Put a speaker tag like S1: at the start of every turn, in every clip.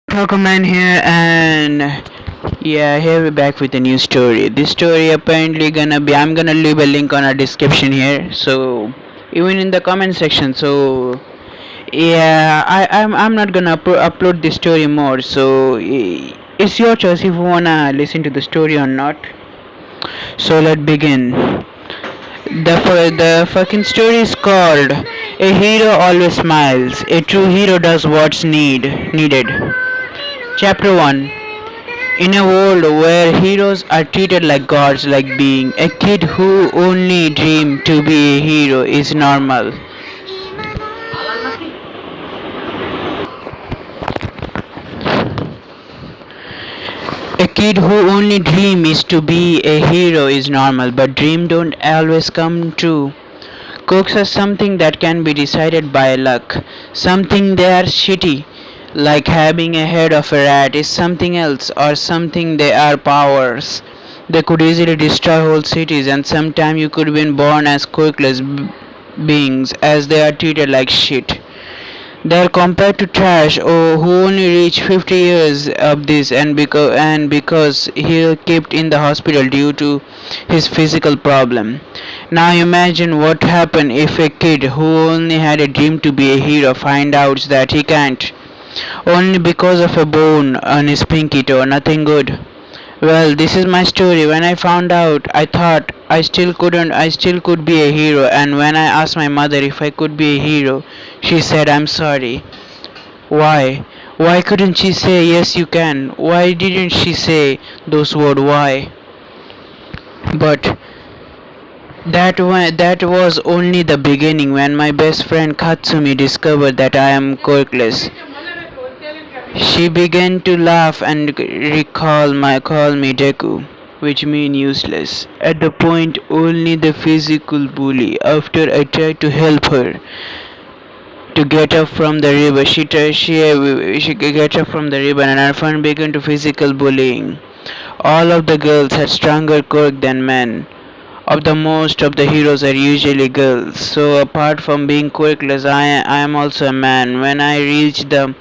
S1: Pokemon here, and yeah, here we're back with a new story. This story apparently gonna be. I'm gonna leave a link on our description here, so even in the comment section. So yeah, I'm not gonna upload this story more. So it's your choice if you wanna listen to the story or not. So let's begin. The fucking story is called "A Hero Always Smiles." A true hero does what's needed. Chapter 1. In a world where heroes are treated like gods, like being a kid who only dreamed to be a hero is normal. A kid who only dreams to be a hero is normal, but dreams don't always come true. Cooks are something that can be decided by luck. Something they are shitty, like having a head of a rat, is something else, or something they are powers. They could easily destroy whole cities, and sometimes you could be born as quirkless beings, as they are treated like shit. They are compared to trash or who only reach 50 years of this and because he kept in the hospital due to his physical problem. Now imagine what happened if a kid who only had a dream to be a hero find out that he can't. Only because of a bone on his pinky toe, nothing good. Well, this is my story. When I found out, I thought I still could be a hero, and when I asked my mother if I could be a hero, she said, I'm sorry. Why? Why couldn't she say, yes, you can? Why didn't she say those words, why? But that was only the beginning when my best friend Katsumi discovered that I am quirkless. She began to laugh and call me Deku, which mean useless. At the point only the physical bully. After I tried to help her to get up from the river, she get up from the river, and her friend began to physical bullying. All of the girls had stronger quirk than men. Of the most of the heroes are usually girls. So apart from being quirkless, I am also a man. When I reached the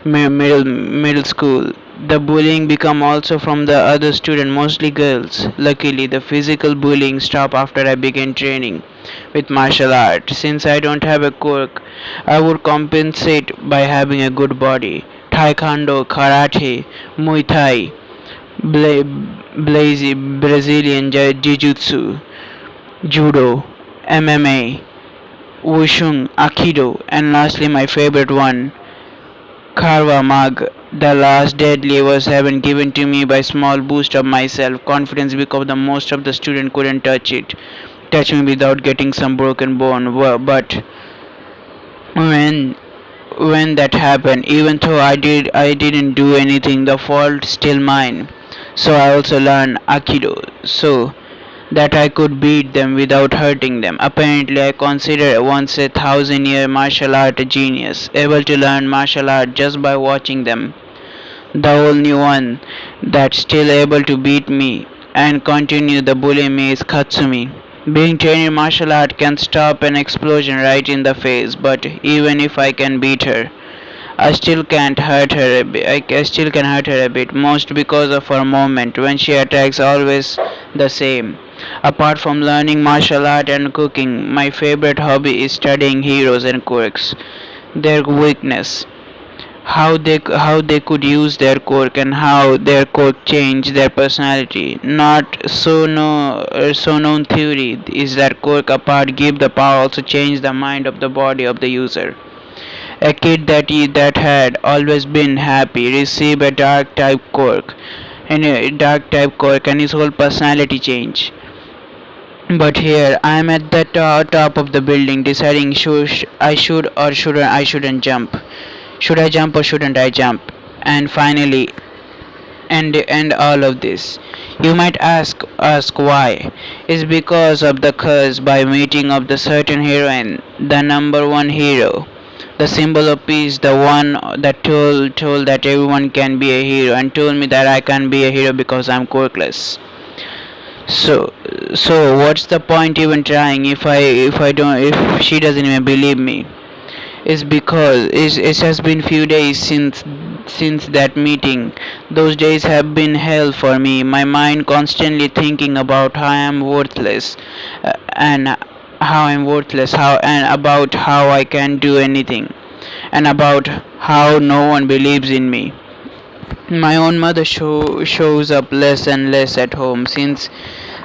S1: middle school, the bullying become also from the other student, mostly girls. Luckily, the physical bullying stopped after I began training with martial art. Since I don't have a quirk, I would compensate by having a good body. Taekwondo, karate, Muay Thai, Brazilian Jiu-Jitsu, Judo, MMA, Wushu, Aikido, and lastly my favorite one, Karva Mag. The last deadly was heaven given to me by small boost of my self confidence because the most of the student couldn't touch me without getting some broken bone. But when that happened, even though I didn't do anything, the fault still mine. So I also learned Aikido. So that I could beat them without hurting them. Apparently, I consider once a 1,000-year martial art a genius, able to learn martial art just by watching them. The only one that's still able to beat me and continue the bully me is Katsumi. Being trained in martial art can stop an explosion right in the face, but even if I can beat her, I still can't hurt her a bit. I still can hurt her a bit, most because of her movement when she attacks always the same. Apart from learning martial art and cooking, my favorite hobby is studying heroes and quirks, their weakness, how they could use their quirk and how their quirk changed their personality. Not so known theory is that quirk apart give the power also change the mind of the body of the user. A kid that had always been happy received a dark type quirk and his whole personality changed. But here I am at the top of the building deciding I should or shouldn't jump. Should I jump or shouldn't I jump? And finally end all of this. You might ask why. It's because of the curse by meeting of the certain heroine, the number one hero. The symbol of peace, the one that told that everyone can be a hero and told me that I can be a hero because I'm quirkless. So what's the point even trying if she doesn't even believe me? It's because it has been few days since since that meeting. Those days have been hell for me. My mind constantly thinking about how I am worthless, and how I'm worthless, how and about how I can't do anything, and about how no one believes in me. My own mother shows up less and less at home since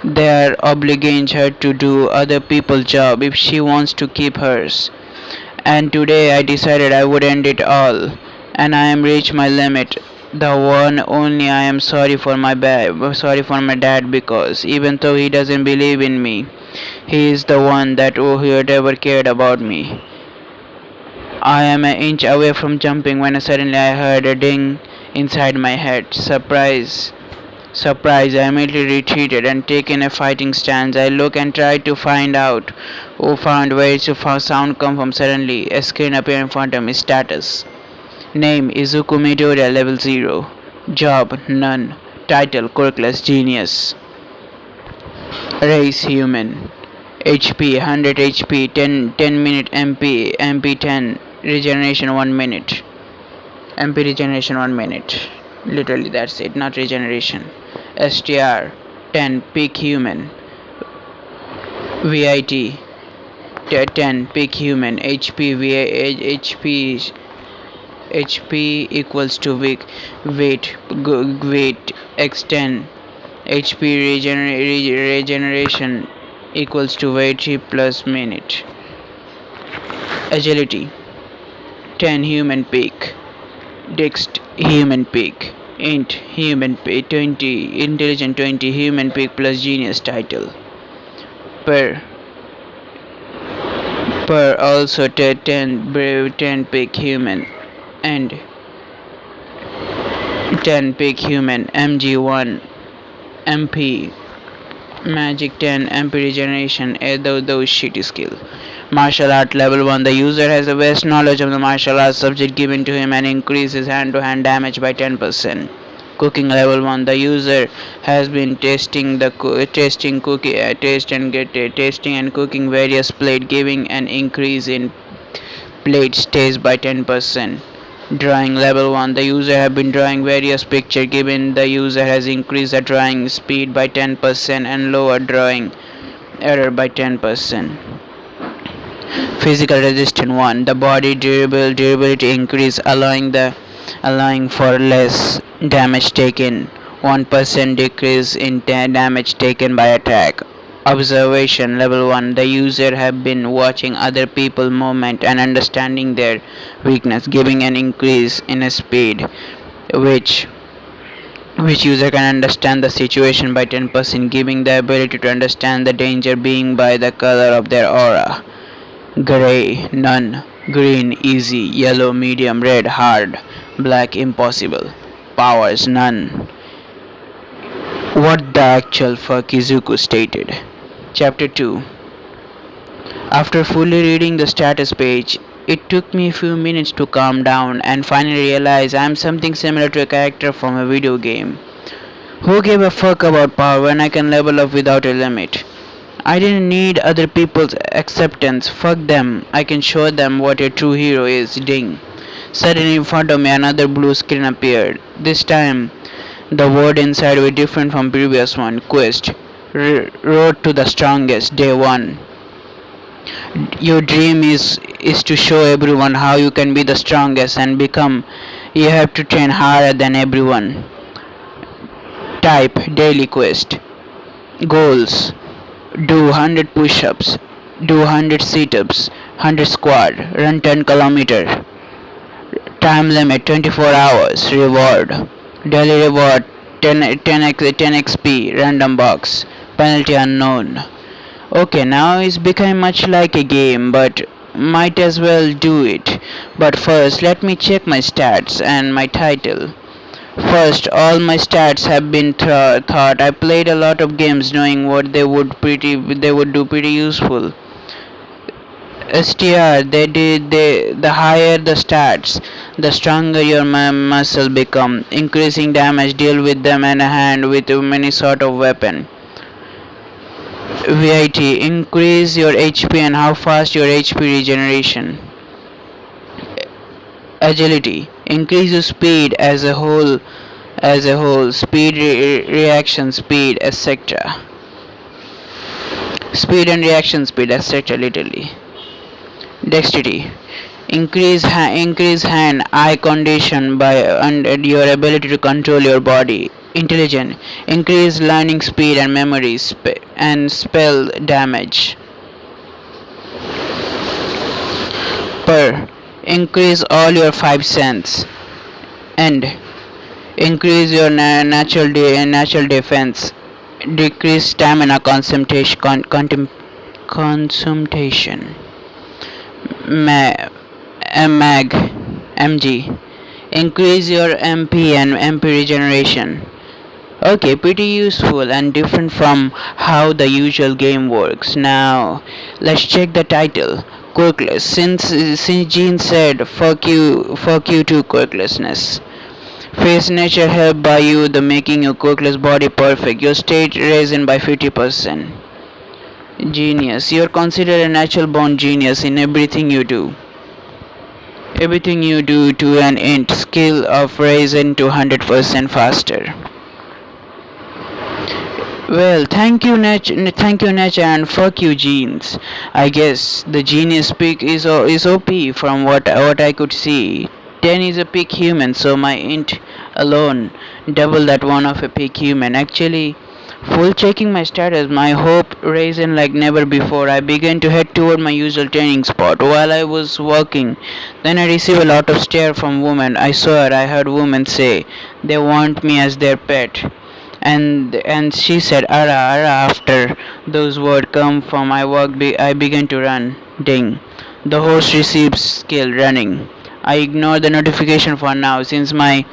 S1: they are obligating her to do other people's job if she wants to keep hers. And today I decided I would end it all, and I am reached my limit. The one only I am sorry for my dad, because even though he doesn't believe in me, he is the one that who had ever cared about me. I am an inch away from jumping when suddenly I heard a ding inside my head. Surprise! Surprised, I immediately retreated and taken a fighting stance. I looked and tried to find out who found where the sound come from. Suddenly, a screen appeared in front of me. Status. Name Izuku Midoriya level 0. Job none. Title Quirkless Genius. Race human. HP 100 HP 10 minute MP 10 regeneration 1 minute. MP regeneration 1 minute. Literally that's it, not regeneration. STR 10 peak human. VIT 10 peak human. HP equals to weight x10. HP regeneration equals to weight plus minute. Agility 10 human peak. Dext human peak. Int human peak 20. Intelligent 20 human peak plus genius title. Per also 10 brave 10 peak human. And 10 peak human. MG1 MP magic 10 MP regeneration. Those shitty skill. Martial art level 1. The user has the best knowledge of the martial arts subject given to him and increases hand-to-hand damage by 10%. Cooking level 1. The user has been tasting and cooking various plate, giving an increase in plate taste by 10%. Drawing level 1. The user has been drawing various pictures, given the user has increased the drawing speed by 10% and lower drawing error by 10%. Physical resistance 1. The body durability increase, allowing for less damage taken. 1% decrease in damage taken by attack. Observation level 1. The user have been watching other people movement and understanding their weakness, giving an increase in speed, which user can understand the situation by 10%, giving the ability to understand the danger being by the color of their aura. Gray none. Green easy. Yellow medium. Red hard. Black impossible. Powers none. What the actual fuck Izuku stated. Chapter 2. After fully reading the status page, it took me a few minutes to calm down and finally realize I am something similar to a character from a video game. Who gave a fuck about power when I can level up without a limit? I didn't need other people's acceptance. Fuck them. I can show them what a true hero is. Ding. Suddenly in front of me another blue screen appeared. This time the word inside was different from previous one. Quest. Road to the strongest. Day 1. Your dream is to show everyone how you can be the strongest and become. You have to train harder than everyone. Type daily quest. Goals. Do 100 push-ups. Do 100 sit-ups. 100 squat. Run 10 km. Time limit 24 hours. Reward. Daily reward 10 XP. Random box. Penalty unknown. Okay, now it's become much like a game, but might as well do it. But first, let me check my stats and my title. First, all my stats have been thought. I played a lot of games knowing what they would do pretty useful. STR, the higher the stats, the stronger your muscle become. Increasing damage, deal with them in a hand with many sort of weapon. VIT, increase your HP and how fast your HP regeneration. Agility, Increase your speed as a whole, speed, reaction speed, etc. Speed and reaction speed, etc. Literally. Dexterity. Increase hand-eye coordination by and your ability to control your body. Intelligent. Increase learning speed and memory and spell damage. Per. Increase all your five senses. And increase your natural defense. Decrease stamina consumption. Ma- mag mg. Increase your MP and MP regeneration. Okay, pretty useful and different from how the usual game works. Now, let's check the title. Quirkless. Since Gene said fuck you to quirklessness. Face nature help by you the making your quirkless body perfect. Your state risen by 50%. Genius. You're considered a natural born genius in everything you do. Everything you do to an int skill of raising to 100% faster. Well, thank you, nature, and fuck you, genes. I guess the genius peak is OP from what I could see. 10 is a peak human, so my int alone double that one of a peak human. Actually, full checking my status, my hope risen like never before. I began to head toward my usual training spot. While I was walking, then I received a lot of stare from women. I saw it. I heard women say they want me as their pet, and she said ara ara. After those words come from my work, I began to run. Ding, the host receives skill running. I ignore the notification for now since my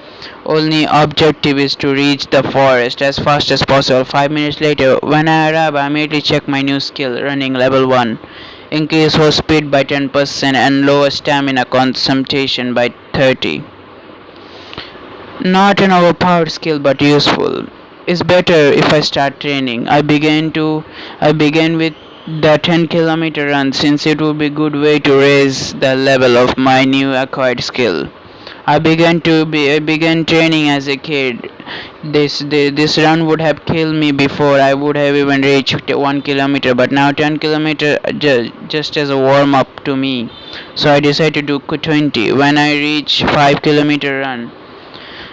S1: only objective is to reach the forest as fast as possible. 5 minutes later, when I arrive, I immediately check my new skill running level 1. Increase horse speed by 10% and lower stamina consumption by 30. Not an overpowered skill but useful. It's better if I start training. I began with the 10 kilometer run since it would be a good way to raise the level of my new acquired skill. I began training as a kid. This run would have killed me before I would have even reached 1 kilometer, but now 10 kilometer just as a warm up to me. So I decided to do 20. When I reach 5 kilometer run,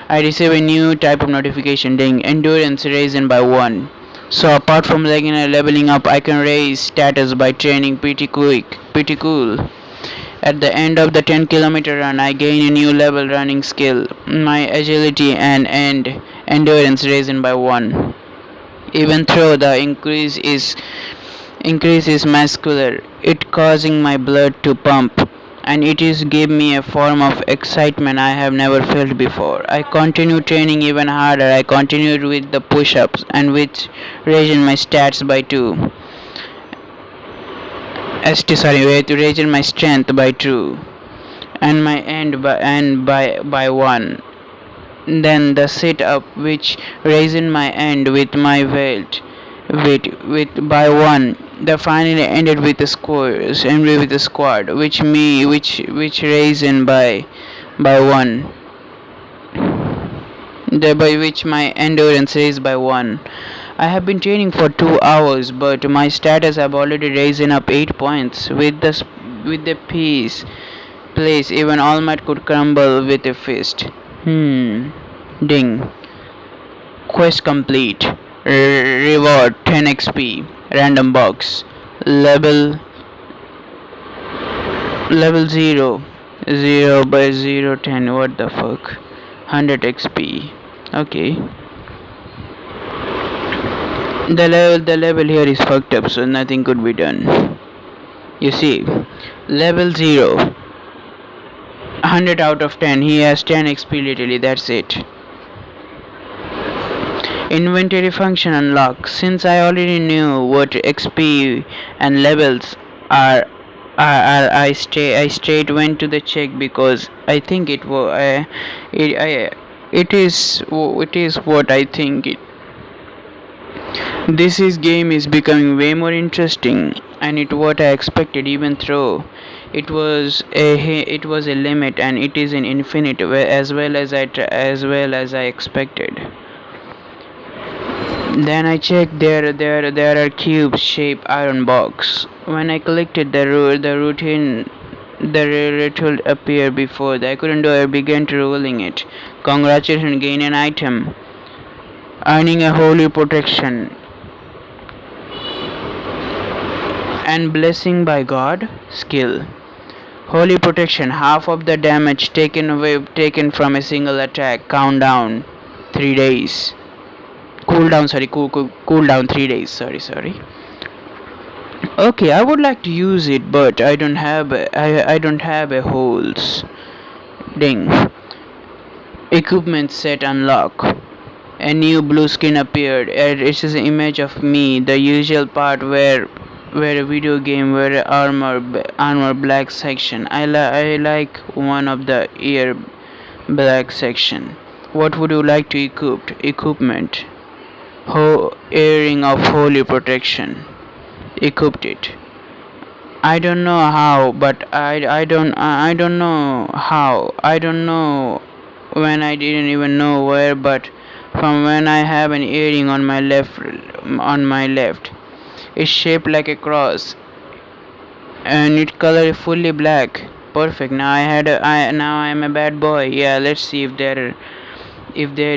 S1: I receive a new type of notification. Ding, endurance risen by 1. So apart from leveling up, I can raise status by training pretty cool. At the end of the 10 kilometer run, I gain a new level running skill. My agility and endurance risen by 1. Even though the increase is muscular, it causing my blood to pump, and it is give me a form of excitement I have never felt before. I continue training even harder. I continued with the push-ups and which raised my stats by 2. Raised my strength by 2 and my end by 1. Then the sit up which raised my end with my weight with by 1. The finally ended with a squad which raised by 1. By which my endurance raised by 1. I have been training for 2 hours, but my status have already risen up 8 points. With the place, even All Might could crumble with a fist. Ding. Quest complete. Reward 10 XP. Random box. Level 0. 0 by 0 10. What the fuck? 100 XP. Okay. The level here is fucked up, so nothing could be done. You see, level 0, 100 out of 10. He has 10 XP literally. That's it. Inventory function unlocked. Since I already knew what XP and levels are, I straight went to the check because I think it is what I think it. This game is becoming way more interesting, and it what I expected. Even though It was a limit, and it is an infinite, as well as I expected. Then I checked there are cube shaped iron box. When I collected the routine appeared before I couldn't do I began to rolling it. Congratulations, gain an item. Earning a holy protection and blessing by God skill. Holy protection, half of the damage taken from a single attack. Countdown 3 days. Cool down 3 days. Sorry. Okay, I would like to use it, but I don't have a holes. Ding. Equipment set unlock. A new blue screen appeared. It is an image of me, the usual part where a video game where a armor black section. I like one of the ear black section. What would you like to equip? Equipment. Earring of holy protection. Equipped it. I don't know how, but I don't know how. I don't know when I didn't even know where, but from when I have an earring on my left. It's shaped like a cross and its color is fully black. Perfect. Now I am a bad boy. Yeah, let's see if there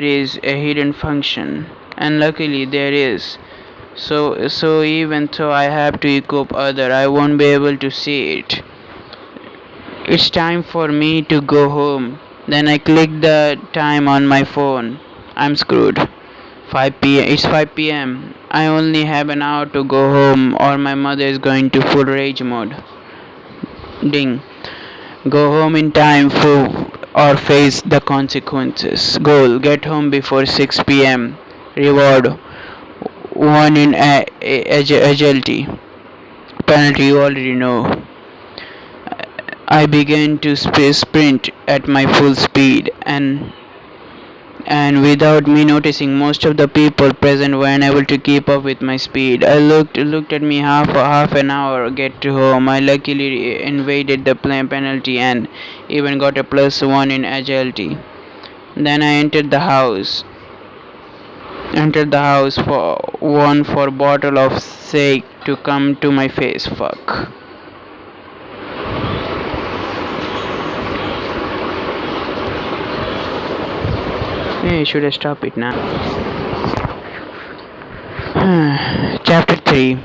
S1: is a hidden function. And luckily there is. So even though I have to equip other, I won't be able to see it. It's time for me to go home. Then I click the time on my phone. I'm screwed. 5 p.m. It's 5 p.m. I only have an hour to go home or my mother is going to full rage mode. Ding. Go home in time for or face the consequences. Goal. Get home before 6 p.m. Reward. One in agility. Penalty you already know. I began to sprint at my full speed, and without me noticing, most of the people present were unable to keep up with my speed. I looked at me half an hour get to home. I luckily invaded the penalty and even got a +1 in agility. Then I entered the house for bottle of sake to come to my face. Fuck. Hey, should I stop it now? Chapter 3.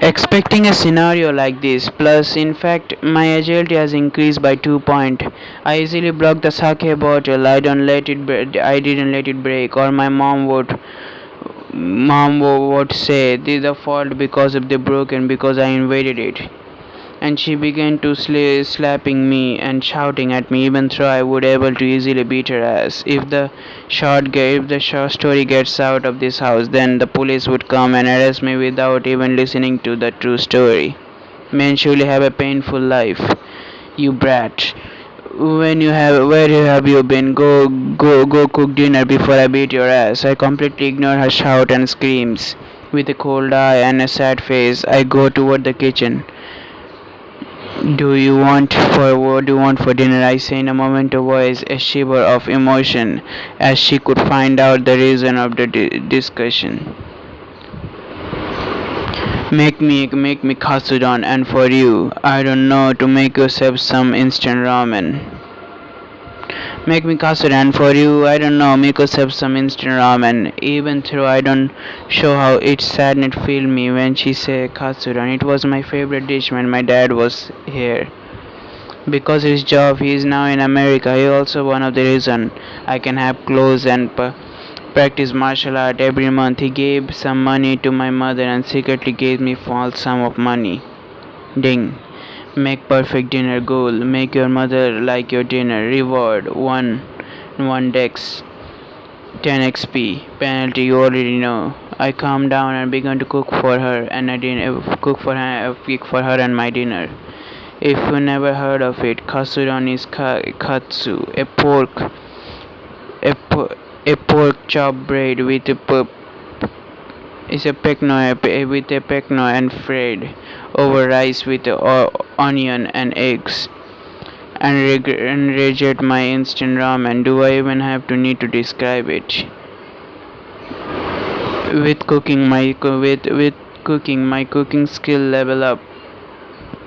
S1: Expecting a scenario like this, plus in fact my agility has increased by 2 point. I easily block the sake bottle. I didn't let it break, or my mom would say this is the fault because of the broken because I invaded it. And she began to slapping me and shouting at me, even though I would able to easily beat her ass. If the short story gets out of this house, then the police would come and arrest me without even listening to the true story. Men surely have a painful life. You brat. Where have you been? Go cook dinner before I beat your ass. I completely ignore her shout and screams. With a cold eye and a sad face, I go toward the kitchen. What do you want for dinner? I say in a moment of voice, a shiver of emotion, as she could find out the reason of the discussion. Make me katsudon, and for you, I don't know, to make yourself some instant ramen. Make me katsudon for you, I don't know, make yourself some instant ramen. Even though I don't show how it sadness filled me when she said katsudon. It was my favorite dish when my dad was here. Because his job, he is now in America. He also one of the reason I can have clothes and practice martial art every month. He gave some money to my mother and secretly gave me false sum of money. Ding. Make perfect dinner goal. Make your mother like your dinner. Reward 1 dex 10 XP. Penalty you already know. I calmed down and began to cook for her and I didn't cook for her and my dinner. If you never heard of it, katsudon is katsu, a, po- a pork chop bread with a is a pecno with a pecno and fried over rice with onion, and eggs, and reject my instant ramen. Do I even have to need to describe it? With cooking, my cooking skill level up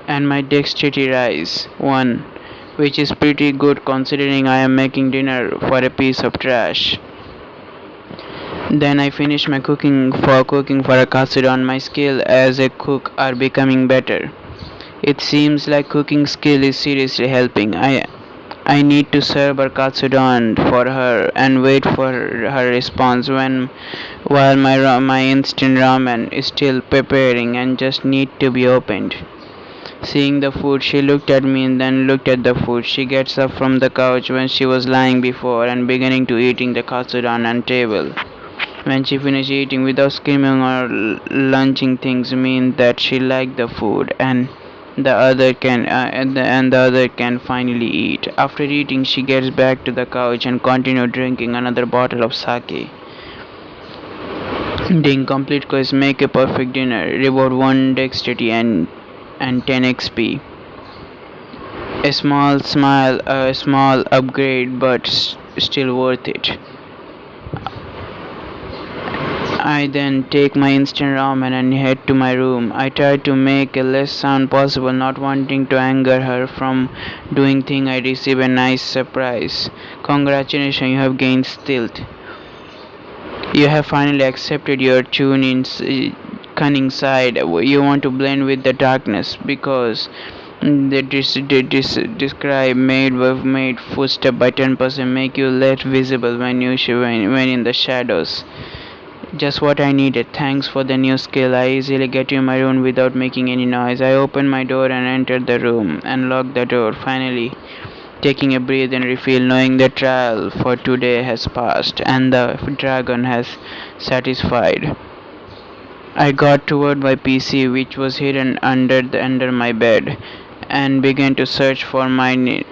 S1: and my dexterity rise one, which is pretty good considering I am making dinner for a piece of trash. Then I finish my cooking for a katsudon. My skill as a cook are becoming better. It seems like cooking skill is seriously helping. I need to serve her katsudon for her and wait for her response while my instant ramen is still preparing and just need to be opened. Seeing the food, she looked at me and then looked at the food. She gets up from the couch when she was lying before and beginning to eating the katsudon on table. When she finished eating without screaming or lunging, things mean that she liked the food and the other can finally eat. After eating, she gets back to the couch and continue drinking another bottle of sake. The incomplete quest make a perfect dinner. Reward 1 dexterity and 10 XP. A small upgrade, but still worth it. I then take my instant ramen and head to my room. I try to make a less sound possible, not wanting to anger her from doing thing. I receive a nice surprise. Congratulations, you have gained stealth. You have finally accepted your cunning side. You want to blend with the darkness because describe made footstep by 10% make you less visible when in the shadows. Just what I needed. Thanks for the new skill. I easily get in my room without making any noise. I open my door and enter the room and lock the door. Finally, taking a breath and refill, knowing the trial for today has passed and the dragon has satisfied. I got toward my PC, which was hidden under my bed, and began to search for any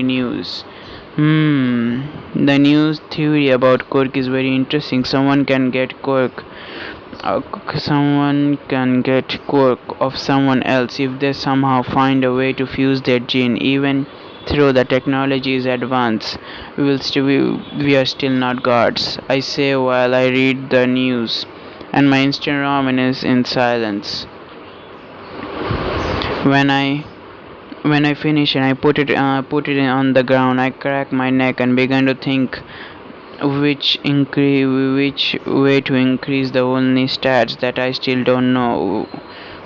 S1: news. The news theory about quirk is very interesting. Someone can get quirk of someone else if they somehow find a way to fuse their gene. Even though the technology is advanced, we are still not gods. I say while I read the news, and my instant ramen is in silence. When I when I finish and I put it on the ground, I crack my neck and begin to think which way to increase the only stats that I still don't know.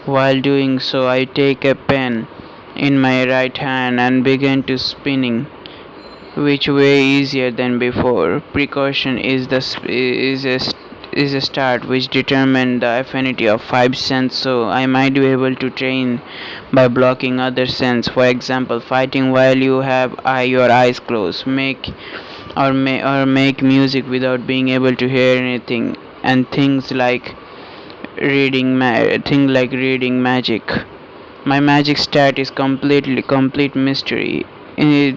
S1: While doing so, I take a pen in my right hand and begin to spinning. Which way easier than before? Precaution is a start which determine the affinity of 5 cents, so I might be able to train by blocking other sense. For example, fighting while you have your eyes closed, make music without being able to hear anything, and things like reading magic. My magic stat is complete mystery. It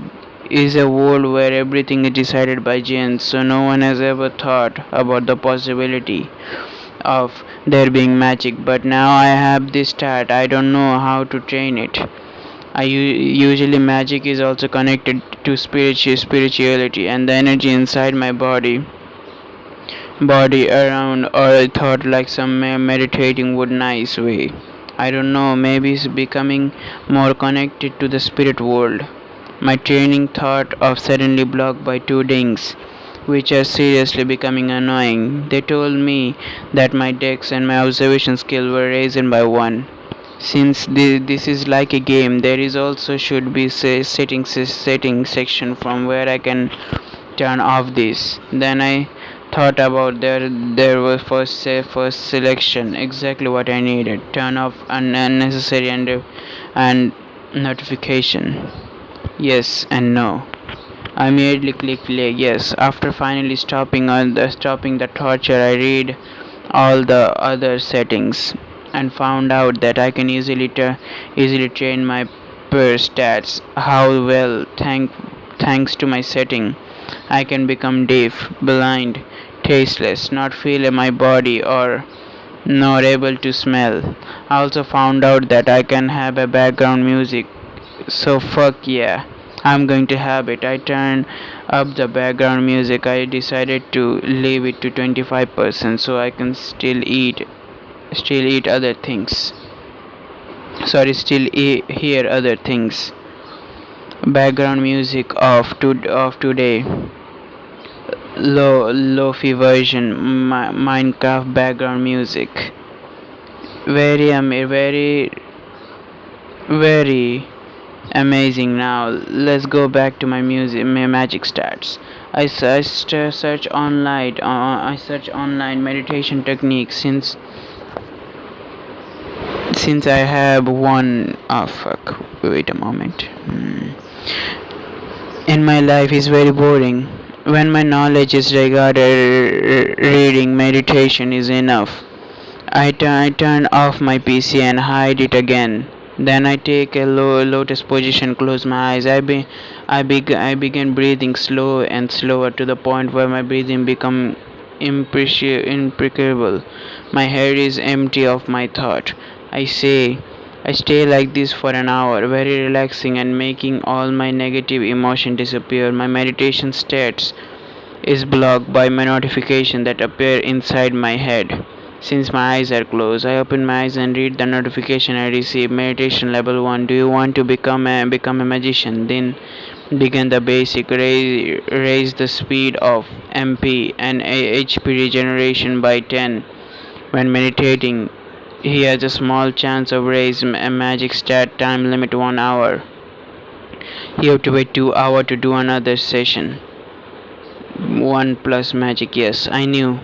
S1: is a world where everything is decided by genes, so no one has ever thought about the possibility of there being magic. But now I have this stat, I don't know how to train it. Usually magic is also connected to spirituality and the energy inside my body around, or I thought like some meditating would nice way. I don't know, maybe it's becoming more connected to the spirit world. My training thought of suddenly blocked by two dings, which are seriously becoming annoying. They told me that my dex and my observation skill were raised by one. Since this is like a game, there is also should be setting section from where I can turn off this. Then I thought about there was first selection exactly what I needed. Turn off unnecessary and notification. Yes and no. I immediately click play. Yes. After finally stopping the torture, I read all the other settings and found out that I can easily train my per stats. How well, thanks to my setting, I can become deaf, blind, tasteless, not feel my body or nor able to smell. I also found out that I can have a background music. So fuck yeah. I'm going to have it. I turned up the background music. I decided to leave it to 25% so I can still eat other things. Sorry, hear other things. Background music of today. Lofi version. Minecraft background music. Very very amazing. Now let's go back to my magic stats. I search online meditation techniques since I have one. Oh fuck! Wait a moment. In my life is very boring. When my knowledge is regarded reading meditation is enough. I turn off my PC and hide it again. Then I take a lotus position, close my eyes. I begin breathing slow and slower to the point where my breathing become impeccable. My head is empty of my thought. I stay like this for an hour, very relaxing and making all my negative emotion disappear. My meditation states is blocked by my notification that appear inside my head. Since my eyes are closed, I open my eyes and read the notification I receive. Meditation level 1. Do you want to become a magician? Then begin the basic. Raise the speed of MP and HP regeneration by 10. When meditating, he has a small chance of raise a magic stat time limit 1 hour. You have to wait 2 hours to do another session. 1 plus magic. Yes, I knew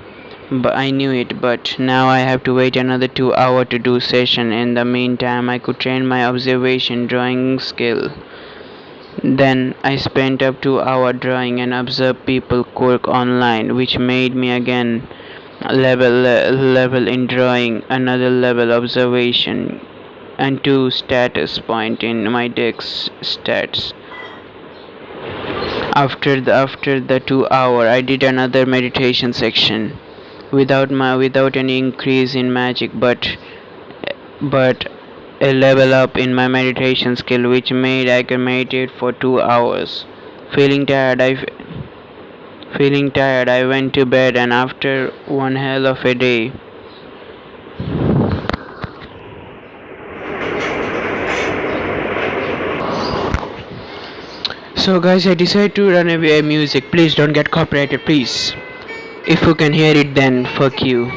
S1: it, but now I have to wait another 2 hours to do session. In the meantime, I could train my observation drawing skill. Then I spent up 2 hours drawing and observed people work online, which made me again level in drawing, another level observation, and 2 status point in my dex stats. After the 2 hour, I did another meditation section without any increase in magic, but a level up in my meditation skill, which made I can meditate for 2 hours. Feeling tired, I feeling tired, I went to bed, and after one hell of a day. So guys, I decided to run away music. Please don't get copyrighted, please. If you can hear it, then fuck you.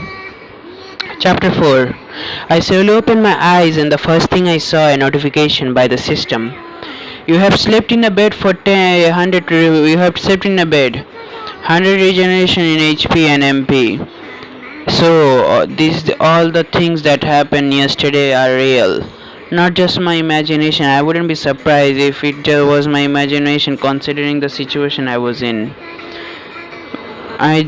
S1: Chapter 4. I slowly opened my eyes, and the first thing I saw a notification by the system. You have slept in a bed for 100. You have slept in a bed. 100 regeneration in HP and MP. So these all the things that happened yesterday are real. Not just my imagination. I wouldn't be surprised if it was my imagination, considering the situation I was in. I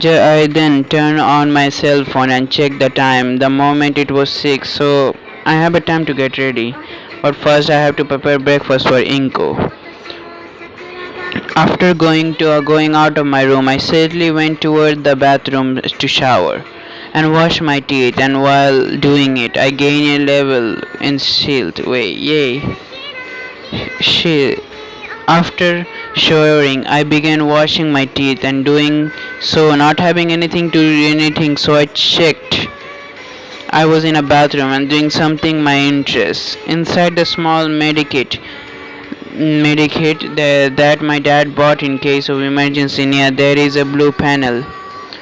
S1: then turned on my cell phone and checked the time. The moment it was 6, so I have a time to get ready. But first I have to prepare breakfast for Inko. After going out of my room, I sadly went toward the bathroom to shower and wash my teeth. And while doing it, I gained a level in shield. Wait, yay! Shield. After showering, I began washing my teeth and doing so, not having anything to do anything. So I checked. I was in a bathroom and doing something my interest. Inside the small medikit that my dad bought in case of emergency, near there is a blue panel.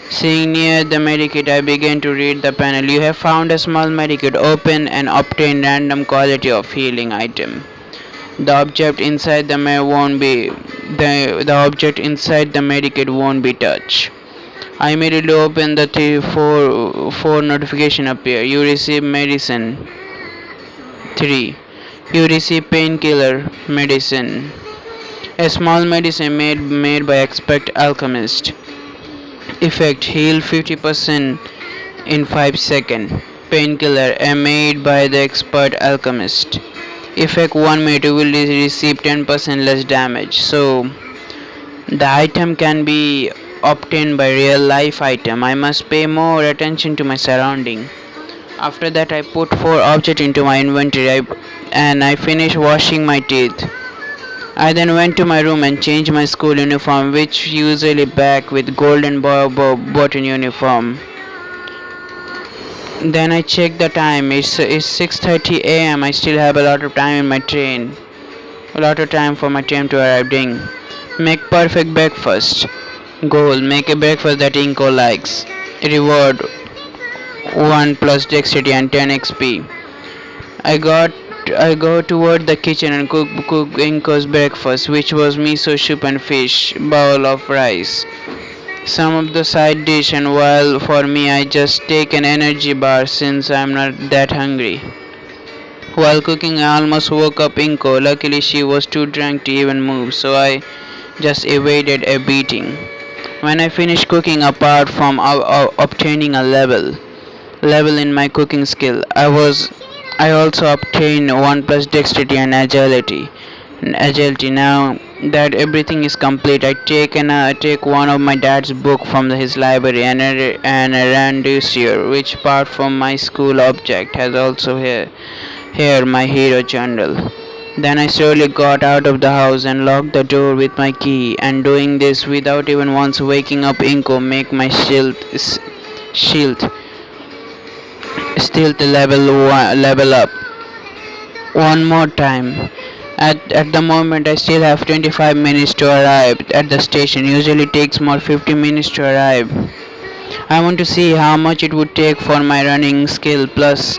S1: Seeing near the medikit, I began to read the panel. You have found a small medikit. Open and obtain random quality of healing item. The object inside the object inside the medikit won't be touched. I immediately open the four notification appear. You receive medicine 3. You receive painkiller medicine. A small medicine made by expert alchemist. Effect: heal 50% in 5 seconds. Painkiller made by the expert alchemist. Effect: 1 minute, you will receive 10% less damage. So the item can be obtained by real life item. I must pay more attention to my surrounding. After that, I put four objects into my inventory and I finished washing my teeth. I then went to my room and changed my school uniform, which usually black with golden button uniform. Then I checked the time. It's 6:30 a.m. I still have a lot of time in my train. A lot of time for my train to arrive. Ding. Make perfect breakfast. Goal. Make a breakfast that Inco likes. Reward 1 plus dexterity and 10 XP. I got I go toward the kitchen and cook Inco's breakfast, which was miso soup and fish, bowl of rice, some of the side dish, and while for me I just take an energy bar since I'm not that hungry. While cooking, I almost woke up Inco. Luckily, she was too drunk to even move, so I just evaded a beating. When I finished cooking, apart from obtaining a level in my cooking skill, I also obtained 1 plus dexterity and agility. Now that everything is complete, I take one of my dad's book from his library and a Randucier, which apart from my school object has also here my hero journal. Then I slowly got out of the house and locked the door with my key, and doing this without even once waking up Inko make my shield stealth level up one more time. At the moment, I still have 25 minutes to arrive at the station. Usually takes more 50 minutes to arrive. I want to see how much it would take for my running skill plus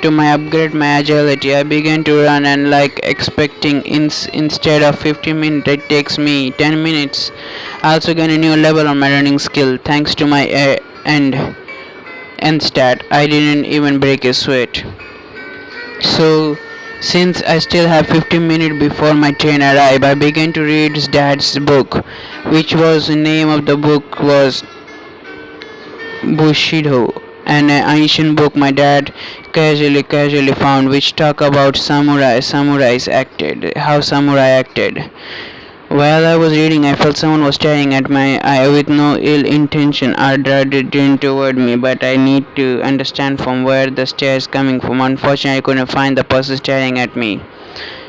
S1: to my upgrade my agility. I began to run and like expecting instead of 15 minutes it takes me 10 minutes. I also gain a new level on my running skill thanks to my end stat. I didn't even break a sweat. So since I still have 15 minutes before my train arrived, I began to read his dad's book, which was the name of the book was Bushido, an ancient book my dad casually found, which talk about how samurai acted. While I was reading, I felt someone was staring at my eye with no ill intention or directed toward me, but I need to understand from where the stare is coming from. Unfortunately, I couldn't find the person staring at me.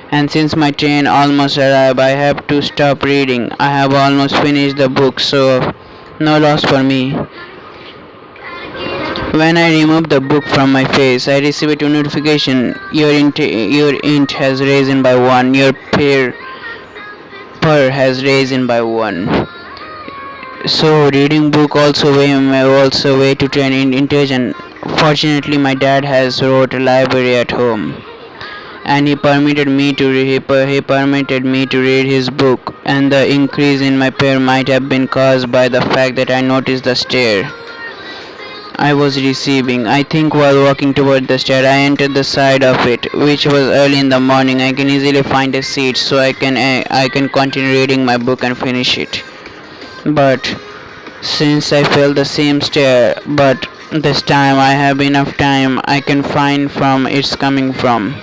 S1: And since my train almost arrived, I have to stop reading. I have almost finished the book, so no loss for me. When I removed the book from my face, I received a notification. Your int has risen by 1. Your per has risen by 1. So reading book also way to train in intelligence. Fortunately, my dad has wrote a library at home, and he permitted me to read his book. And the increase in my pair might have been caused by the fact that I noticed the stare I was receiving. I think while walking toward the stair, I entered the side of it, which was early in the morning. I can easily find a seat, so I can continue reading my book and finish it. But since I felt the same stare, but this time I have enough time, I can find from it's coming from.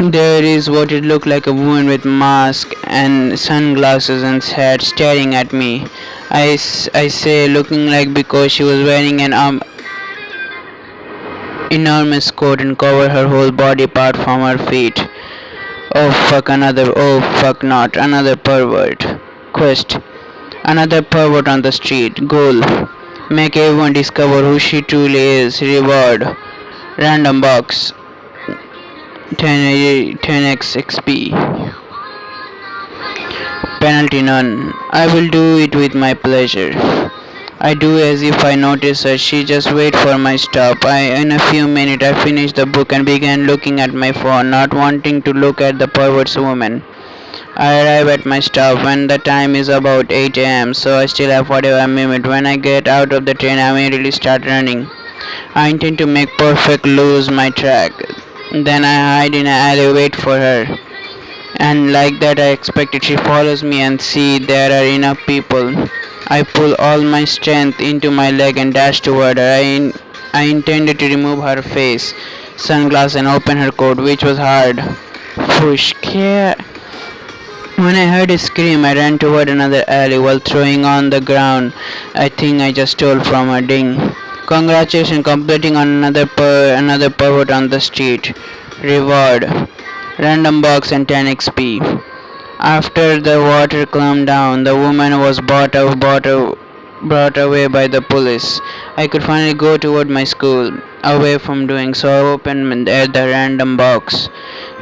S1: There is what it looked like a woman with mask and sunglasses and hat staring at me. I say looking like because she was wearing an enormous coat and covered her whole body apart from her feet. Oh fuck not, another pervert. Quest. Another pervert on the street. Goal. Make everyone discover who she truly is. Reward. Random box. 10x XP. Penalty none. I will do it with my pleasure. I do as if I notice her. She just wait for my stop. In a few minutes I finished the book and began looking at my phone, not wanting to look at the perverse woman. I arrive at my stop when the time is about 8 a.m. so I still have 45 minutes. When I get out of the train I immediately start running. I intend to make perfect lose my track. Then I hide in an alley wait for her. And like that I expected, she follows me and see there are enough people. I pull all my strength into my leg and dash toward her. I intended to remove her face, sunglasses and open her coat, which was hard. Whoosh, care. When I heard a scream, I ran toward another alley while throwing on the ground. I think I just stole from her. Ding. Congratulations, completing another pivot on the street. Reward. Random box and 10 XP. After the water calmed down, the woman was brought away by the police. I could finally go toward my school. Away from doing so, I opened the random box.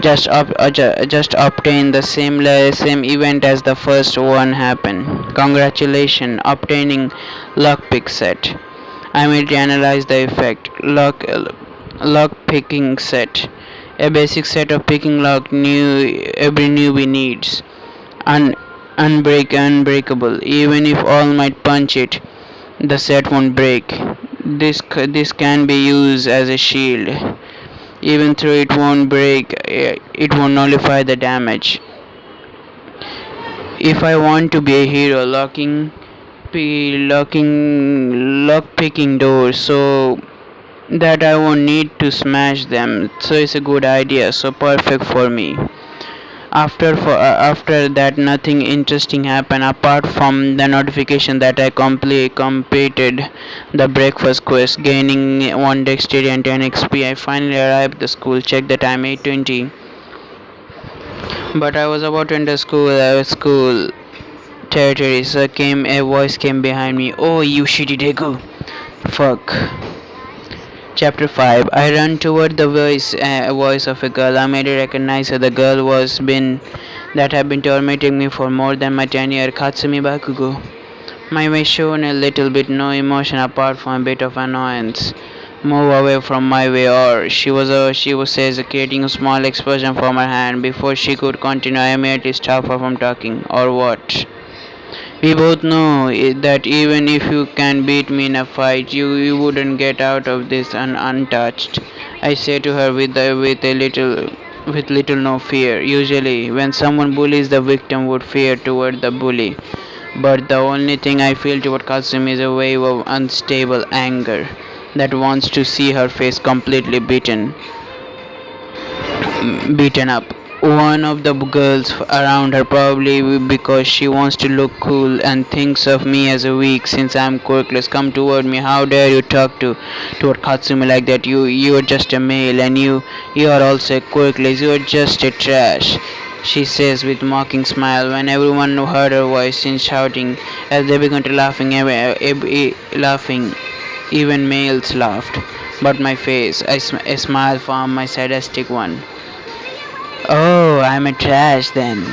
S1: Just obtained the same event as the first one happened. Congratulations, obtaining lockpick set. I immediately analyzed the effect. Lock picking set. A basic set of picking lock every newbie needs. Un, Unbreakable. Even if all might punch it, the set won't break. This can be used as a shield. Even though it won't break, it won't nullify the damage. If I want to be a hero, lock picking doors so that I won't need to smash them. So it's a good idea. So perfect for me. After that, nothing interesting happened apart from the notification that I completed the breakfast quest, gaining 1 dexterity and 10 XP. I finally arrived at the school. Checked the time, 8:20. But I was about to enter school territory. So a voice came behind me. Oh, you shitty Degu! Fuck. Chapter 5. I ran toward the voice of a girl. I made her recognize her. The girl was been that had been tormenting me for more than my tenure, Katsumi Bakugo. My face shone a little bit, no emotion apart from a bit of annoyance. Move away from my way, or she was says, creating a small explosion from her hand. Before she could continue, I immediately stopped her from talking. Or what? We both know that even if you can beat me in a fight, you wouldn't get out of this untouched. I say to her with little no fear. Usually, when someone bullies, the victim would fear toward the bully. But the only thing I feel toward Katsumi is a wave of unstable anger that wants to see her face completely beaten up. One of the girls around her, probably because she wants to look cool and thinks of me as a weak since I'm quirkless, come toward me. How dare you talk toward Katsumi like that? You are just a male, and you are also a quirkless. You are just a trash, she says with mocking smile. When everyone heard her voice in shouting, as they began to laughing, even males laughed. But my face, a smile formed my sadistic one. Oh, I'm a trash then.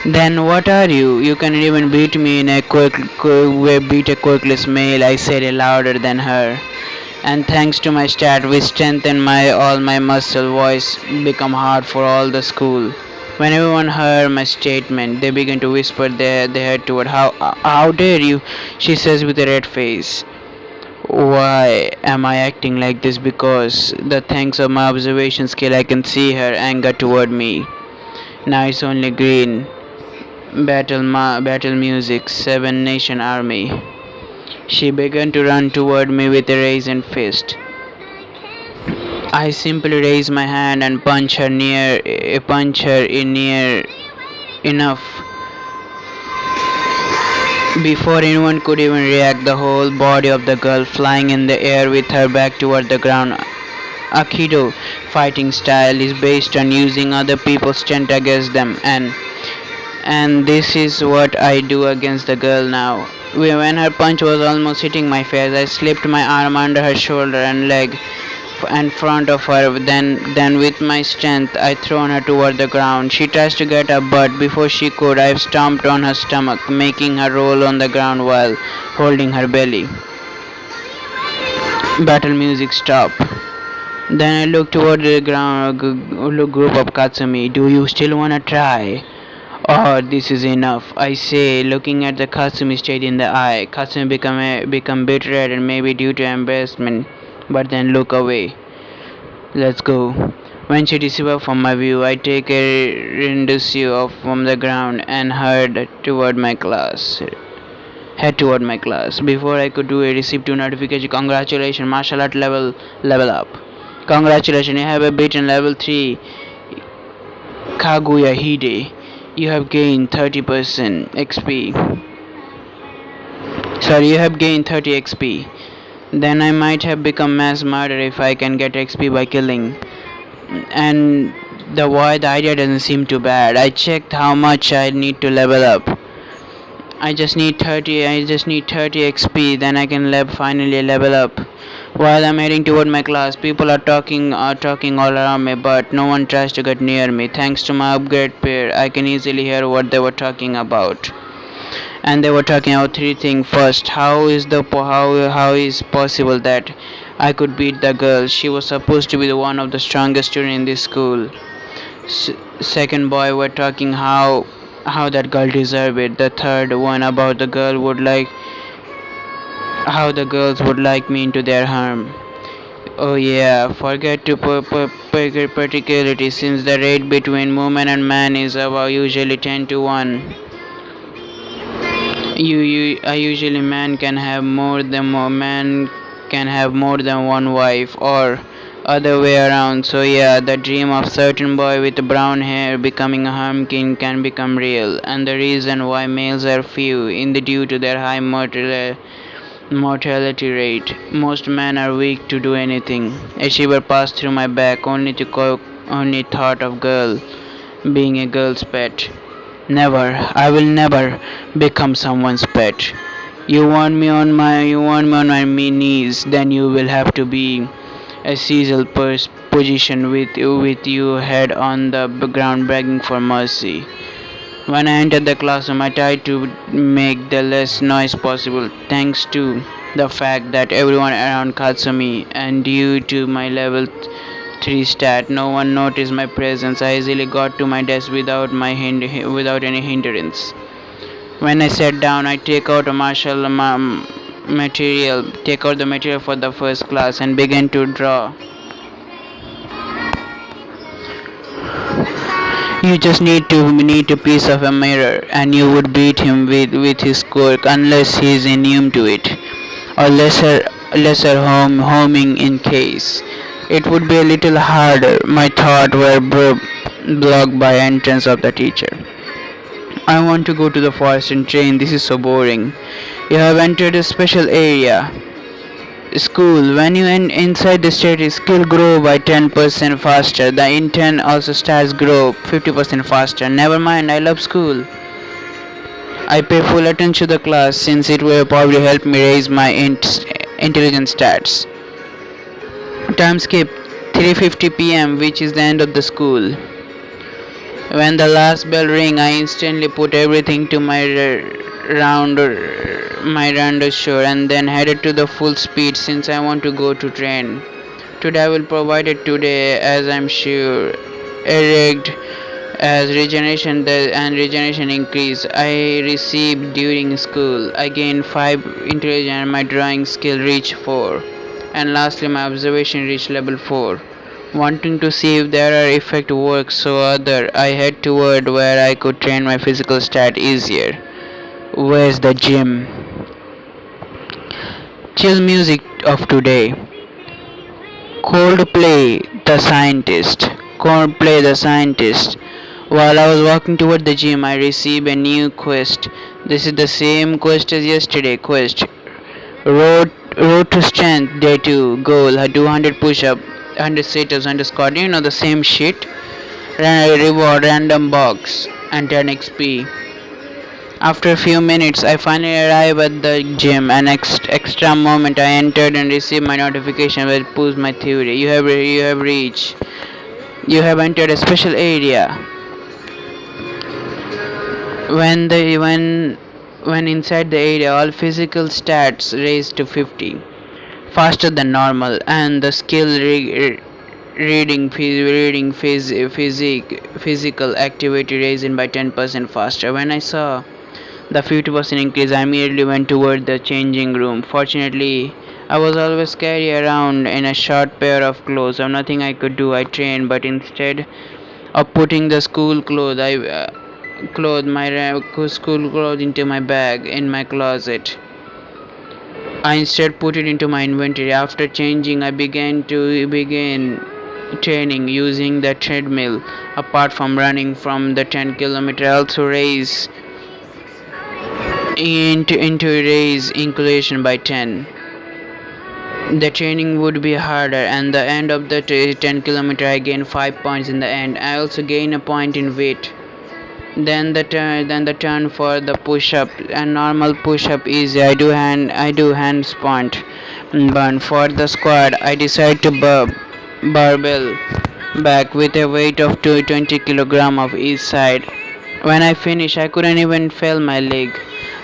S1: Then what are you? You can even beat me in a beat a quirkless male, I said louder than her. And thanks to my stat, which strengthened my all my muscle, voice become hard for all the school. When everyone heard my statement, they began to whisper their head toward. How dare you? She says with a red face. Why am I acting like this? Because the thanks of my observation skill, I can see her anger toward me. Now it's only green. Battle music. Seven Nation Army. She began to run toward me with a raised fist. I simply raised my hand and punch her in near enough. Before anyone could even react, the whole body of the girl flying in the air with her back toward the ground. Aikido fighting style is based on using other people's strength against them, and this is what I do against the girl now. When her punch was almost hitting my face, I slipped my arm under her shoulder and leg in front of her. Then with my strength, I thrown her toward the ground. She tries to get up, but before she could, I stomped on her stomach, making her roll on the ground while holding her belly. Battle music stopped. Then I looked toward the group of Katsumi. Do you still wanna try? Oh, this is enough, I say, looking at the Katsumi straight in the eye. Katsumi become bit red and maybe due to embarrassment, but then look away. Let's go. When she disappears from my view, I take a rendezvous off from the ground and head toward my class. Before I could do it, received two notifications. Congratulations, martial art level up. Congratulations, you have beaten level 3 Kaguya Hide. You have gained 30% XP. Sorry, you have gained 30 XP. Then I might have become mass murderer if I can get XP by killing. And the idea doesn't seem too bad. I checked how much I need to level up. I just need 30 XP, then I can finally level up. While I'm heading toward my class, people are talking all around me, but no one tries to get near me. Thanks to my upgrade pair, I can easily hear what they were talking about. And they were talking about three things. First, how is possible that I could beat the girl? She was supposed to be the one of the strongest students in this school. Second boy were talking how that girl deserved it. The third one about the girl would like how the girls would like me into their harm. Oh yeah, forget to particularity since the rate between woman and man is about usually 10 to 1. Usually man can have more than one wife or other way around. So yeah, the dream of certain boy with brown hair becoming a harm king can become real, and the reason why males are few in the due to their high mortality rate. Most men are weak to do anything. A shiver passed through my back only thought of girl being a girl's pet. Never, I will never become someone's pet. You want me on my knees, then you will have to be a Cecil position with you head on the ground begging for mercy. When I entered the classroom, I tried to make the less noise possible, thanks to the fact that everyone around Katsumi, and due to my level 3 stat, no one noticed my presence. I easily got to my desk without any hindrance. When I sat down, I take out the material for the first class, and began to draw. You just need a piece of a mirror, and you would beat him with his quirk unless he is immune to it, or lesser homing in case. It would be a little harder. My thoughts were blocked by entrance of the teacher. I want to go to the forest and train. This is so boring. You have entered a special area. School. When you inside the state, skill grow by 10% faster. The intern also starts grow 50% faster. Never mind, I love school. I pay full attention to the class since it will probably help me raise my intelligence stats. Time skip 3:50 p.m., which is the end of the school. When the last bell rang, I instantly put everything to my rounder sure, and then headed to the full speed since I want to go to train. Today I will provide it today, as I'm sure erect as regeneration increase I received during school. I gained 5 intelligence and my drawing skill reached 4. And lastly my observation reached level 4. Wanting to see if there are effect works so other, I head toward where I could train my physical stat easier. Where's the gym? Chill music of today. Coldplay the Scientist. Coldplay the Scientist. While I was walking toward the gym, I received a new quest. This is the same quest as yesterday. Quest. Road to strength. Day 2. Goal. Do 100 push-up, 100 sit-ups, 100 squat. You know the same shit. Reward random box and 10 XP. After a few minutes, I finally arrived at the gym. An extra moment, I entered and received my notification which proves my theory. You have entered a special area. When inside the area, all physical stats raised to 50, faster than normal, and the skill physical activity raised by 10% faster. When I saw the 50% increase, I immediately went toward the changing room. Fortunately, I was always carried around in a short pair of clothes. So nothing I could do. I trained, but instead of putting the school clothes, school clothes into my bag in my closet. I instead put it into my inventory. After changing, I began training using the treadmill. Apart from running from the 10 km, I also into raise inclination by 10. The training would be harder, and the end of the 10 kilometer I gained 5 points in the end. I also gained a point in weight. Then the turn for the push up. A normal push up easy. I do hand sprint. But for the squat I decide to barbell back with a weight of 220 kilogram of each side. When I finished I couldn't even feel my leg.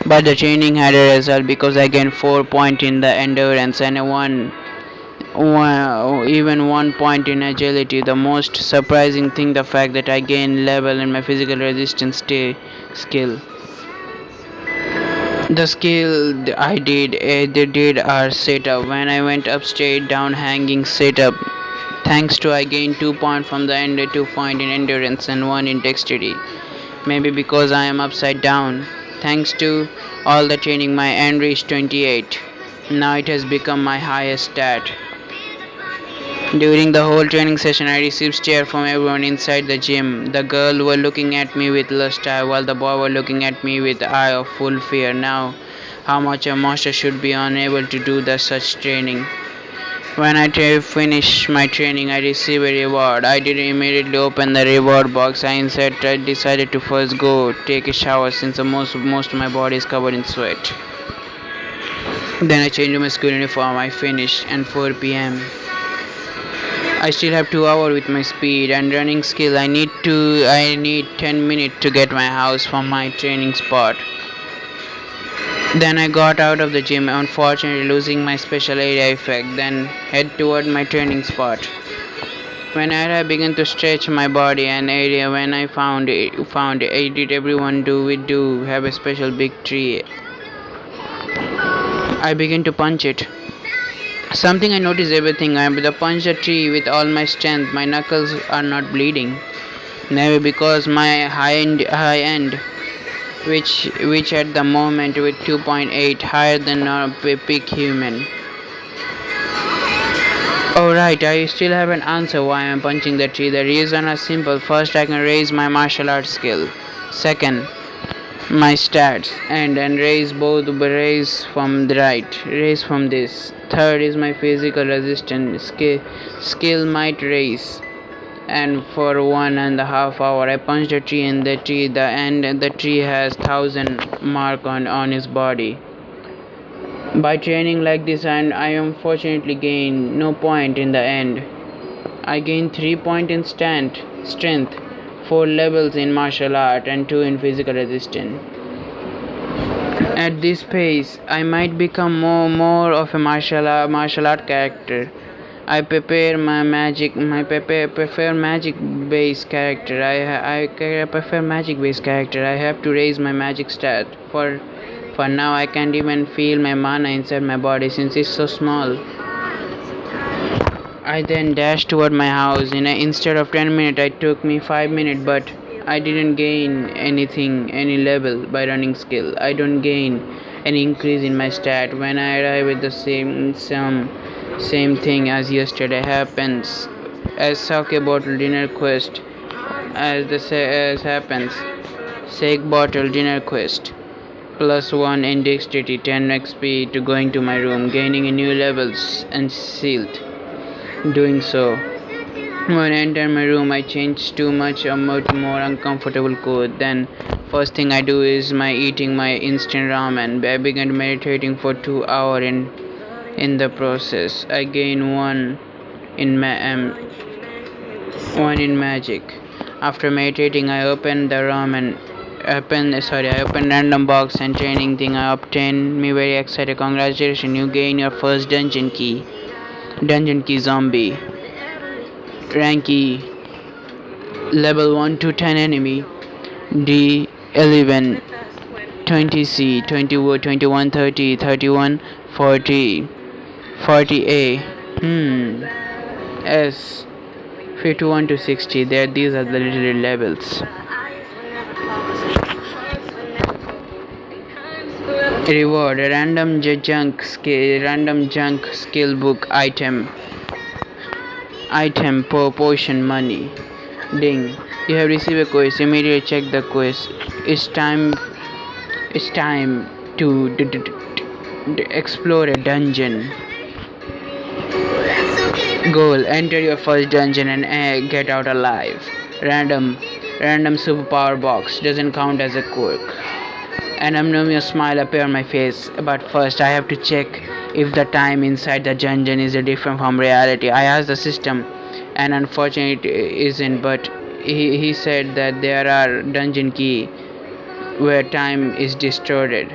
S1: But the training had a result because I gained 4 points in the endurance and even 1 point in agility. The most surprising thing the fact that I gained level in my physical resistance skill. The skill they did our setup. When I went up straight down hanging setup, thanks to I gained 2 points from the end, 2 points in endurance and one in dexterity. Maybe because I am upside down. Thanks to all the training, my end reached 28. Now it has become my highest stat. During the whole training session, I received stare from everyone inside the gym. The girls were looking at me with lust eye, while the boys were looking at me with eye of full fear. Now, how much a master should be unable to do such training. When I finished my training, I received a reward. I didn't immediately open the reward box. I instead decided to first go take a shower since most of my body is covered in sweat. Then I changed my school uniform. I finished at 4 p.m. I still have 2 hours with my speed and running skill. I need 10 minutes to get my house from my training spot. Then I got out of the gym, unfortunately losing my special area effect, then head toward my training spot. When I began to stretch my body and area, when I found it did everyone do we do have a special big tree. I began to punch it. Something I noticed everything. I punch the tree with all my strength. My knuckles are not bleeding. Maybe because my high end which at the moment with 2.8 higher than a peak human. Alright, I still haven't answered why I'm punching the tree. The reason is simple. First, I can raise my martial arts skill. Second, my stats and raise from the right, raise from this. Third is my physical resistance skill might raise. And for 1.5 hours I punched a tree in the tree has 1,000 mark on his body. By training like this I unfortunately gained no point in the end. I gained 3 points in strength, 4 levels in martial art and 2 in physical resistance. At this pace I might become more of a martial art character. I prefer magic based character. I prefer magic based character. I have to raise my magic stat. For now I can't even feel my mana inside my body since it's so small. I then dashed toward my house. Instead of 10 minutes it took me 5 minutes, but I didn't gain any level by running skill. I don't gain any increase in my stat. When I arrive at the same thing as yesterday happens as sake bottle dinner quest as happens sake bottle dinner quest +1 in dexterity 10 XP to going to my room gaining a new levels and sealed. Doing so, when I enter my room I change too much a much more uncomfortable clothes. Then first thing I do is eating my instant ramen. I began meditating for 2 hours. In the process, I gain one in magic. After meditating, I opened I opened random box and training thing. I obtained me very excited. Congratulations, you gain your first dungeon key. Dungeon key zombie. Ranky level 1 to 10 enemy. D11 20C 20 21 30 31 40 40A S 51 to 60. These are the little levels. Reward random junk skill book item potion money. Ding, you have received a quest. Immediately check the quest. It's time to explore a dungeon. Goal: enter your first dungeon and get out alive. Random Random superpower box doesn't count as a quirk. An ominous smile appeared on my face, but first I have to check if the time inside the dungeon is different from reality. I asked the system, and unfortunately it isn't, but he said that there are dungeon key where time is distorted.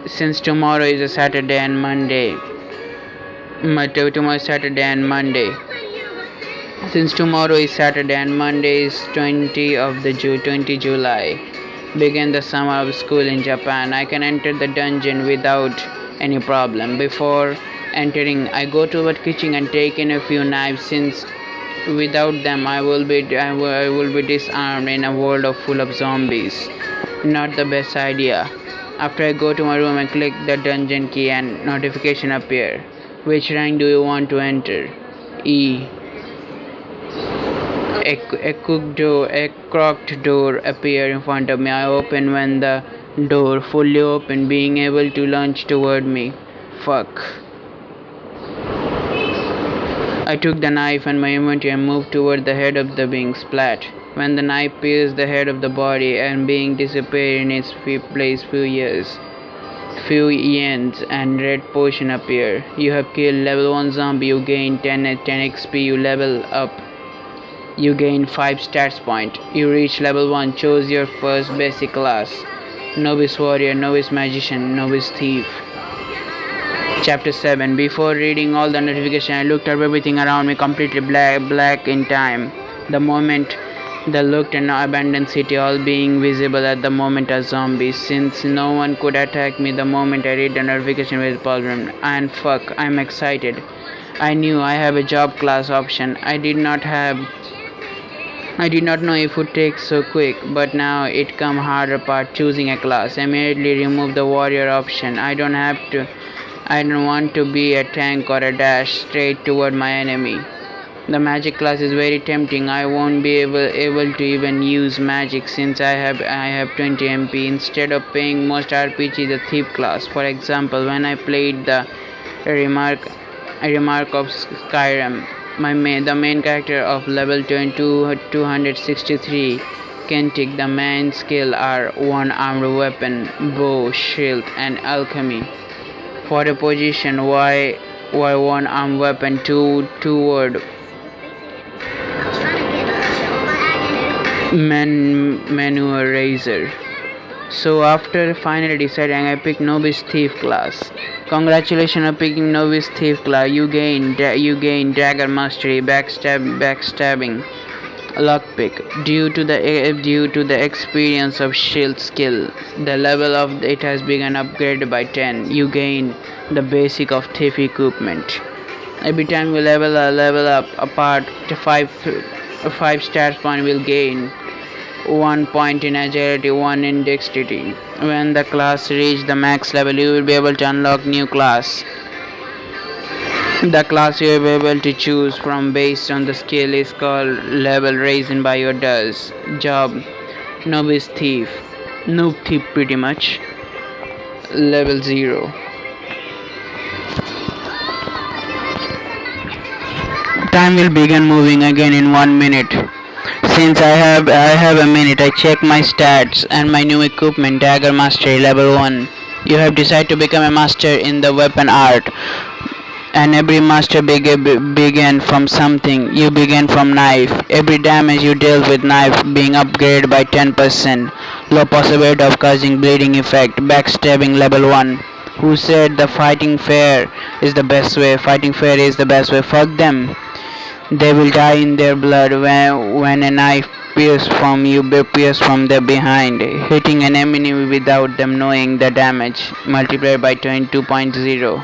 S1: Since tomorrow is a Saturday and Monday, tomorrow is Saturday and Monday. Since tomorrow is Saturday and Monday is 20 July, begin the summer of school in Japan. I can enter the dungeon without any problem. Before entering, I go to the kitchen and take in a few knives, since without them I will be disarmed in a world full of zombies. Not the best idea. After I go to my room and click the dungeon key and notification appear. Which rank do you want to enter? E. A crooked door appeared in front of me. I opened when the door fully opened, being able to launch toward me. Fuck. I took the knife and my inventory and moved toward the head of the being. Splat. When the knife pierced the head of the body and being disappeared in its place few yens and red potion appear. You have killed level 1 zombie, you gain 10 XP, you level up. You gain 5 stats point. You reach level 1. Choose your first basic class. Novice warrior, novice magician, novice thief. Chapter 7. Before reading all the notification, I looked at everything around me, completely black in time. The moment they looked an abandoned city, all being visible at the moment as zombies. Since no one could attack me the moment I read the notification with problem. And fuck, I'm excited. I knew I have a job class option. I did not know if it would take so quick, but now it come harder part choosing a class. Immediately remove the warrior option. I don't want to be a tank or a dash straight toward my enemy. The magic class is very tempting. I won't be able to even use magic since I have 20 MP. Instead of paying most RPG the thief class. For example, when I played the remark of Skyrim, the main character of level 263 Kentic, the main skill are one armed weapon, bow, shield, and alchemy. For a position, why one armed weapon, two word manure razor. So after finally deciding, I picked novice thief class. Congratulations on picking novice thief class. You gain dagger mastery, backstabbing, lockpick. Due to the experience of shield skill, the level of it has been upgraded by 10. You gain the basic of thief equipment. Every time you level up a part, 5 stats point will gain 1 point in agility, 1 in dexterity. When the class reach the max level, you will be able to unlock new class. The class you will be able to choose from based on the skill is called level raised by your does. Job: novice thief, noob thief pretty much. Level 0. Time will begin moving again in 1 minute. Since I have a minute, I check my stats and my new equipment. Dagger mastery level 1. You have decided to become a master in the weapon art, and every master begin from something. You begin from knife. Every damage you deal with knife being upgraded by 10%. Low possibility of causing bleeding effect. Backstabbing level 1. Who said the fighting fair is the best way? Fighting fair is the best way. Fuck them. They will die in their blood when a knife pierces from their behind, hitting an enemy without them knowing the damage, multiplied by 22.0.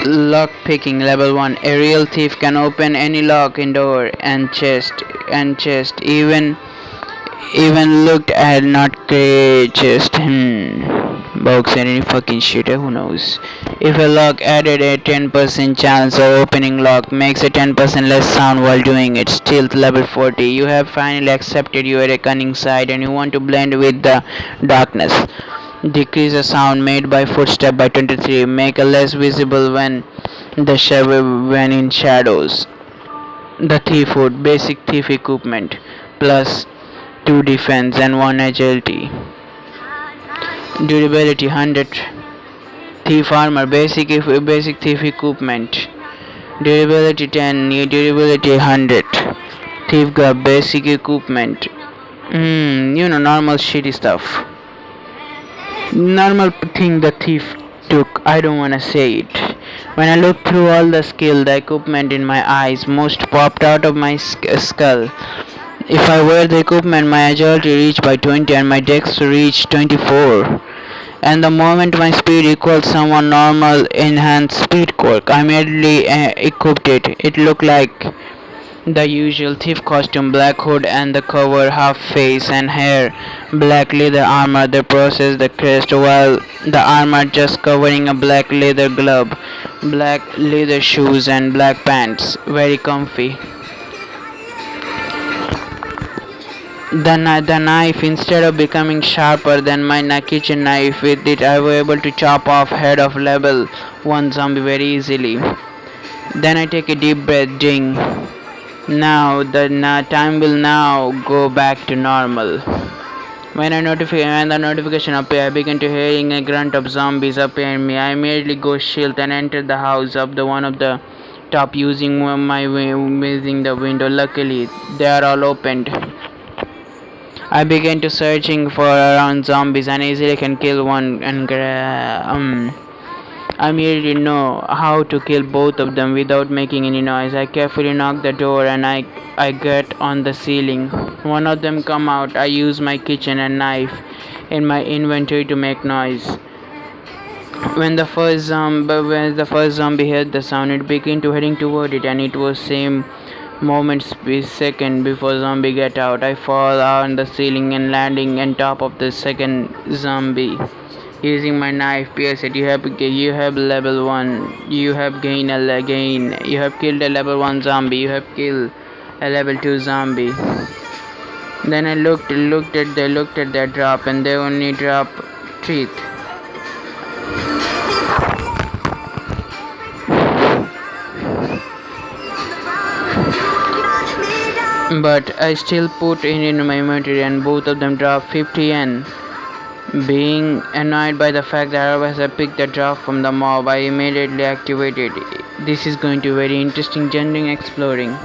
S1: Lock picking level 1. A real thief can open any lock in door and chest, even looked at not chest. Box and any fucking shit, who knows. If a lock added a 10% chance of opening lock makes a 10% less sound while doing it. Stealth level 40. You have finally accepted you are a cunning side and you want to blend with the darkness. Decrease the sound made by footstep by 23. Make a less visible when The chef when in shadows. The thief would basic thief equipment plus 2 defense and 1 agility. Durability 100. Thief armor basic thief equipment. Durability 10. Durability 100. Thief glove basic equipment. Normal shitty stuff. Normal thing the thief took. I don't wanna say it. When I looked through all the skill, the equipment in my eyes, most popped out of my skull. If I wear the equipment, my agility reached by 20 and my dex reached 24. And the moment my speed equals someone normal enhanced speed quirk, I immediately equipped it. It looked like the usual thief costume, black hood and the cover, half face and hair, black leather armor, the process, the crest, while the armor just covering a black leather glove, black leather shoes and black pants, very comfy. The knife, instead of becoming sharper than my kitchen knife, with it I was able to chop off head of level 1 zombie very easily. Then I take a deep breath, ding. Now the time will now go back to normal. When the notification appear, I begin to hearing a grunt of zombies appear me. I immediately go shield and enter the house of the one of the top using the window. Luckily, they are all opened. I began to searching for around zombies and easily can kill one and I immediately know how to kill both of them without making any noise. I carefully knock the door and I get on the ceiling. One of them come out. I use my kitchen and knife in my inventory to make noise. When the first zombie heard the sound, it began to heading toward it, and it was same moment second before zombie get out. I fall on the ceiling and landing on top of the second zombie. Using my knife, pierce it. You have level 1. You have gained a gain. You have killed a level 1 zombie. You have killed a level 2 zombie. Then I looked at their drop, and they only drop teeth. But I still put it in my inventory and both of them dropped 50 yen. Being annoyed by the fact that I picked the drop from the mob, I immediately activated it. This is going to be very interesting journey exploring.